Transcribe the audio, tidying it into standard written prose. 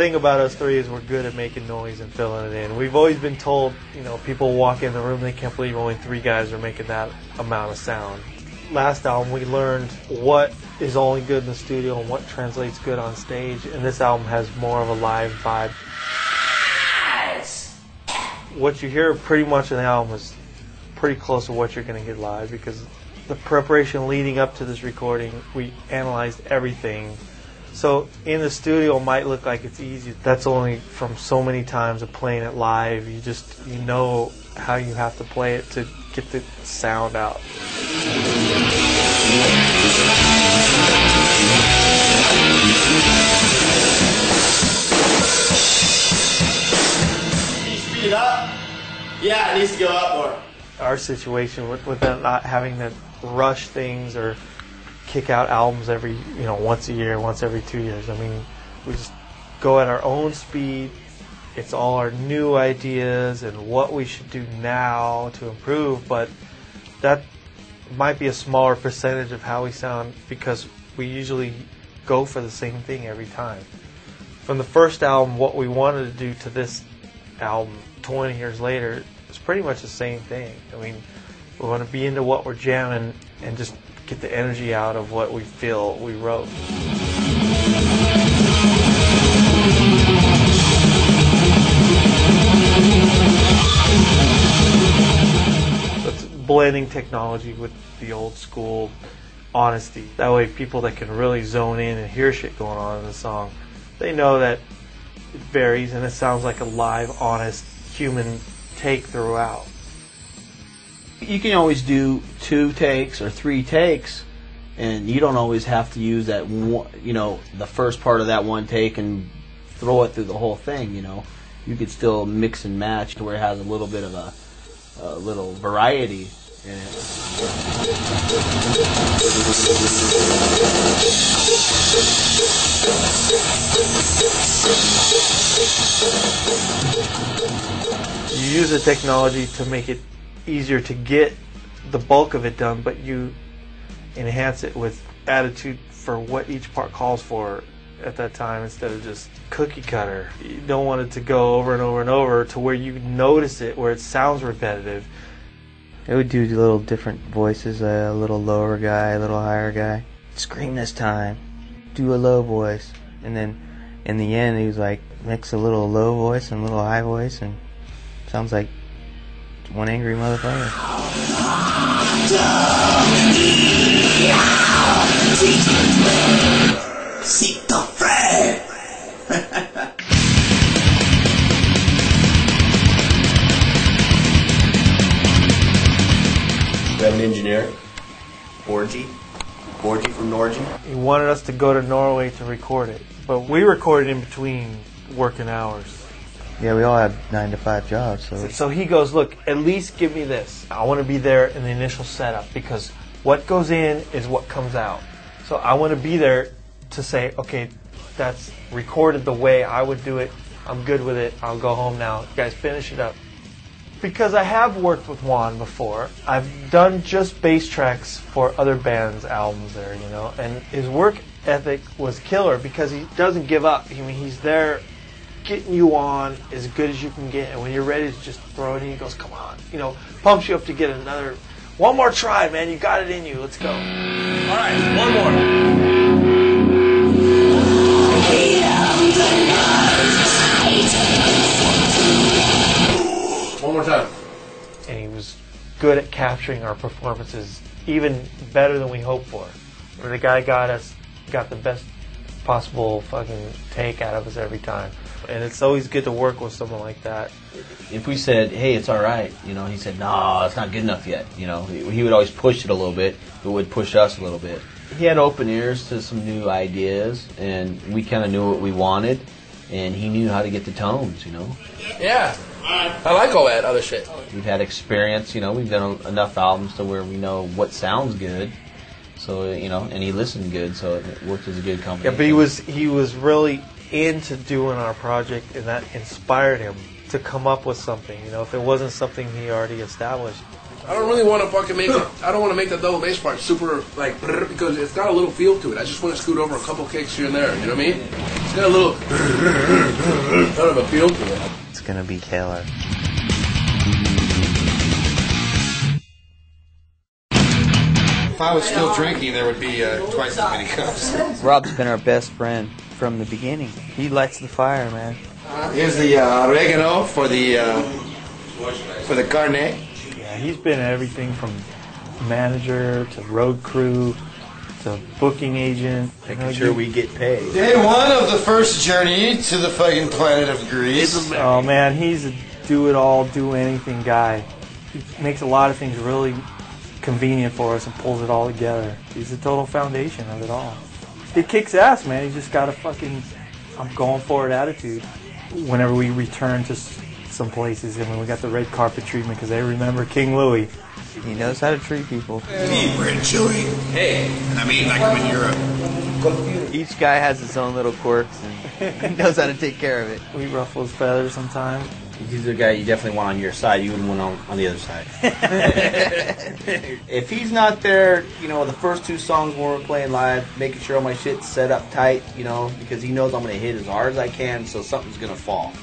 thing about us three is we're good at making noise and filling it in. We've always been told, you know, people walk in the room, they can't believe only three guys are making that amount of sound. Last album, we learned what is only good in the studio and what translates good on stage, and this album has more of a live vibe. What you hear pretty much in the album is pretty close to what you're going to get live, because the preparation leading up to this recording, we analyzed everything. So in the studio it might look like it's easy. That's only from so many times of playing it live. You know how you have to play it to get the sound out. Can you speed it up? Yeah, it needs to go up more. Our situation with them not having to rush things or kick out albums every, once a year, once every 2 years. I mean, we just go at our own speed. It's all our new ideas and what we should do now to improve, but that might be a smaller percentage of how we sound because we usually go for the same thing every time. From the first album, what we wanted to do to this album 20 years later is pretty much the same thing. I mean, we want to be into what we're jamming and just get the energy out of what we feel we wrote. It's blending technology with the old school honesty. That way people that can really zone in and hear shit going on in the song, they know that it varies and it sounds like a live, honest, human take throughout. You can always do 2 takes or 3 takes, and you don't always have to use that one, the first part of that one take and throw it through the whole thing. You could still mix and match to where it has a little bit of a little variety in it. You use the technology to make it easier to get the bulk of it done, but you enhance it with attitude for what each part calls for at that time instead of just cookie cutter. You don't want it to go over and over and over to where you notice it, where it sounds repetitive. I would do little different voices, a little lower guy, a little higher guy. Scream this time. Do a low voice. And then in the end he was like, mix a little low voice and a little high voice, and sounds like one angry motherfucker. We have an engineer, Borgie from Norgey. He wanted us to go to Norway to record it, but we recorded in between working hours. Yeah, we all had 9-to-5 jobs. So he goes, look, at least give me this. I want to be there in the initial setup because what goes in is what comes out. So I want to be there to say, okay, that's recorded the way I would do it. I'm good with it. I'll go home now. You guys finish it up. Because I have worked with Juan before. I've done just bass tracks for other bands' albums there, and his work ethic was killer because he doesn't give up. I mean, he's there getting you on as good as you can get, and when you're ready to just throw it in, he goes, come on, pumps you up to get one more try, man, you got it in you, let's go. All right, one more. One more time. And he was good at capturing our performances, even better than we hoped for. The guy got the best possible fucking take out of us every time. And it's always good to work with someone like that. If we said, hey, it's all right, he said, no, it's not good enough yet. He would always push it a little bit, but would push us a little bit. He had open ears to some new ideas, and we kind of knew what we wanted, and he knew how to get the tones, Yeah, I like all that other shit. We've had experience, we've done enough albums to where we know what sounds good. So, and he listened good, so it worked as a good company. Yeah, but he was really into doing our project, and that inspired him to come up with something. If it wasn't something he already established. I don't really want to fucking make it. I don't want to make the double bass part super because it's got a little feel to it. I just want to scoot over a couple kicks here and there. You know what I mean? It's got a little kind of appeal to it. It's gonna be killer. If I was still drinking, there would be twice as many cups. Rob's been our best friend from the beginning. He lights the fire, man. Here's the oregano for the carne. Yeah, he's been everything from manager to road crew to booking agent. Making sure we get paid. Day one of the first journey to the fucking planet of Greece. Oh man, he's a do-it-all, do-anything guy. He makes a lot of things really convenient for us and pulls it all together. He's the total foundation of it all. It kicks ass, man. He's just got a fucking I'm going for it attitude. Whenever we return to some places, I mean, we got the red carpet treatment because they remember King Louis. He knows how to treat people. Deep and chewy. Hey, I mean, like when you're Each guy has his own little quirks, and he knows how to take care of it. We ruffle his feathers sometimes. He's the guy you definitely want on your side. You wouldn't want on the other side. If he's not there, you know, the first two songs when we're playing live, making sure all my shit's set up tight, you know, because he knows I'm going to hit as hard as I can, so something's going to fall.